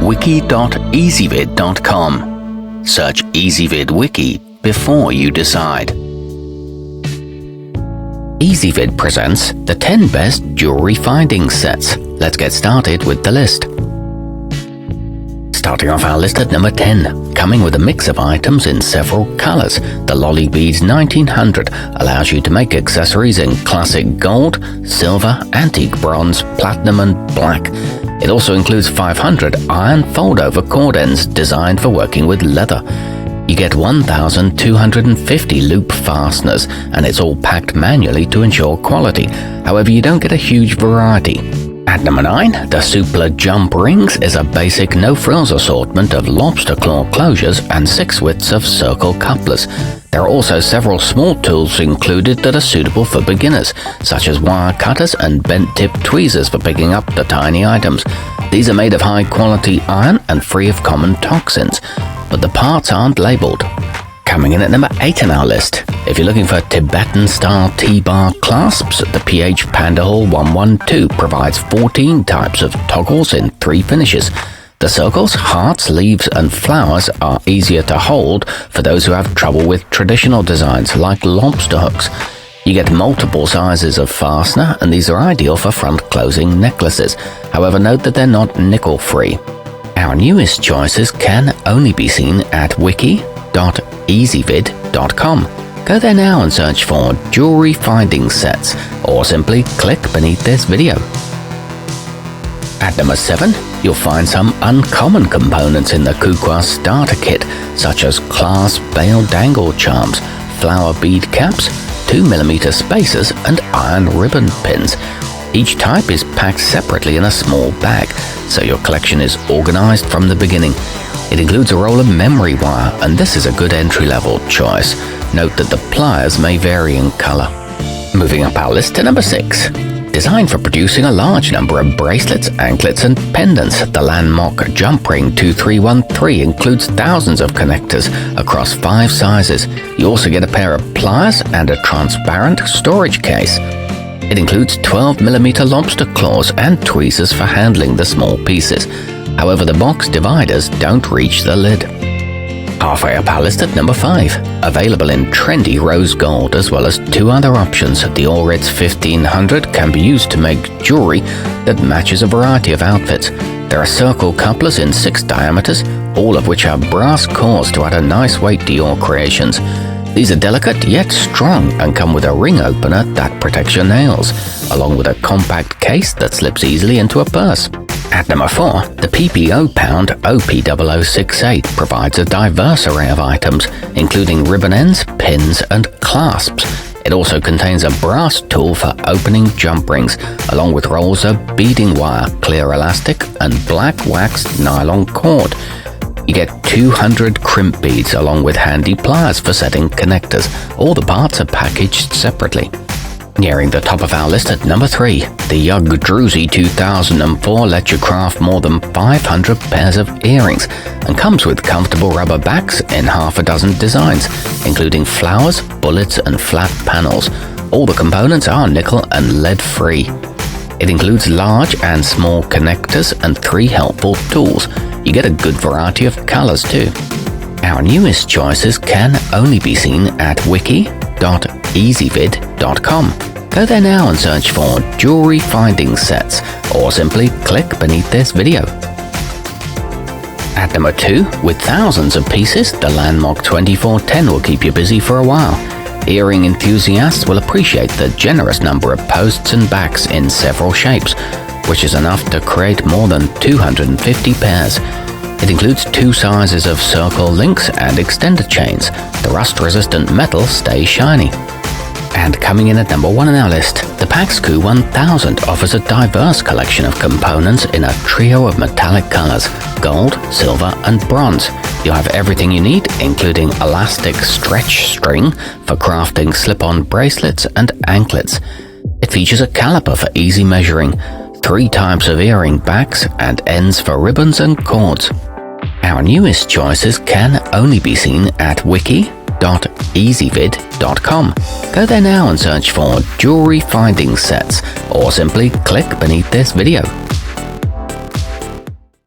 wiki.ezvid.com. Search Ezvid Wiki before you decide. Ezvid presents the 10 best jewelry finding sets. Let's get started with the list. Starting off our list at number 10, coming with a mix of items in several colors, the Lolli Beads 1900 allows you to make accessories in classic gold, silver, antique bronze, platinum and black. It also includes 500 iron fold-over cord ends designed for working with leather. You get 1,250 loop fasteners, and it's all packed manually to ensure quality. However, you don't get a huge variety. At number 9, the Supla Jump Rings is a basic no-frills assortment of lobster claw closures and 6 widths of circle couplers. There are also several small tools included that are suitable for beginners, such as wire cutters and bent-tip tweezers for picking up the tiny items. These are made of high-quality iron and free of common toxins, but the parts aren't labeled. Coming in at number 8 on our list, if you're looking for Tibetan-style T-bar clasps, the PH Pandahall 112 provides 14 types of toggles in 3 finishes. The circles, hearts, leaves and flowers are easier to hold for those who have trouble with traditional designs like lobster hooks. You get multiple sizes of fastener, and these are ideal for front-closing necklaces. However, note that they're not nickel-free. Our newest choices can only be seen at wiki.ezvid.com. Go there now and search for jewelry finding sets, or simply click beneath this video. At number 7, you'll find some uncommon components in the Kukwa Starter Kit, such as clasp bail dangle charms, flower bead caps, 2mm spacers and iron ribbon pins. Each type is packed separately in a small bag, so your collection is organized from the beginning. It includes a roll of memory wire, and this is a good entry-level choice. Note that the pliers may vary in color. Moving up our list to number 6. Designed for producing a large number of bracelets, anklets and pendants, the Lanmok Jump Ring 2313 includes thousands of connectors across 5 sizes. You also get a pair of pliers and a transparent storage case. It includes 12mm lobster claws and tweezers for handling the small pieces. However, the box dividers don't reach the lid. Halfway up our list at number 5, available in trendy rose gold as well as 2 other options, the alritz 1500 can be used to make jewelry that matches a variety of outfits. There are circle couplers in 6 diameters, all of which have brass cores to add a nice weight to your creations. These are delicate yet strong and come with a ring opener that protects your nails, along with a compact case that slips easily into a purse. At number 4, the PPO Pound Op0068 provides a diverse array of items, including ribbon ends, pins and clasps. It also contains a brass tool for opening jump rings, along with rolls of beading wire, clear elastic and black waxed nylon cord. You get 200 crimp beads along with handy pliers for setting connectors. All the parts are packaged separately. Nearing the top of our list at number 3, the Youngruzy 2004 lets you craft more than 500 pairs of earrings and comes with comfortable rubber backs in half a dozen designs, including flowers, bullets and flat panels. All the components are nickel and lead free. It includes large and small connectors and 3 helpful tools. You get a good variety of colors too. Our newest choices can only be seen at wiki.ezvid.com. Go there now and search for jewelry finding sets, or simply click beneath this video. At number 2, with thousands of pieces, the Lanmok 2410 will keep you busy for a while. Earring enthusiasts will appreciate the generous number of posts and backs in several shapes, which is enough to create more than 250 pairs. It includes 2 sizes of circle links and extender chains. The rust-resistant metal stays shiny. And coming in at number 1 on our list, the Pax Coup 1000 offers a diverse collection of components in a trio of metallic colors, gold, silver and bronze. You'll have everything you need, including elastic stretch string for crafting slip-on bracelets and anklets. It features a caliper for easy measuring, 3 types of earring backs and ends for ribbons and cords. Our newest choices can only be seen at wiki.ezvid.com. Go there now and search for jewelry finding sets, or simply click beneath this video.